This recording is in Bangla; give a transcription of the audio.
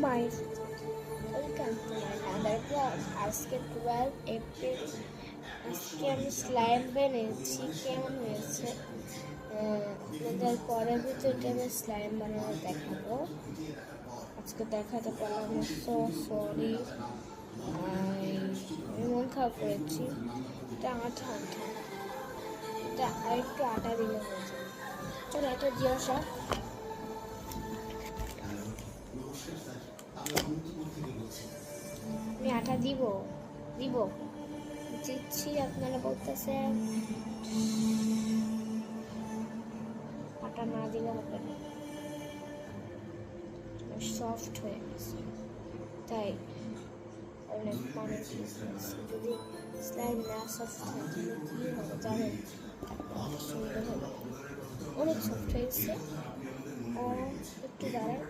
My welcome to my other blog. আজকে 12 এপ্রিল। আজকে আমি স্লাইম বানিয়েছি, কেমন হয়েছে আপনাদের পরের ভিডিওতে আমি স্লাইম বানানো দেখাবো। আজকে দেখাতে পারলাম না, সো সরি। আমি মন খারাপ করেছি। এটা আঠা আঠা, এটা আরেকটু আটা দিলে হয়ে যাবে। চলো এটা দিও সব। আমি আটা দিব দিচ্ছি, আপনারা বলতেছেন আটা না দিলে হবে না, সফট হয়ে গেছে তাই অনেক পানির দিয়েছি। যদি স্লাইম না সফট হয় তাহলে কী হবে জানেন? সুন্দর হবে, অনেক সফট হয়েছে। একটু দাঁড়ান।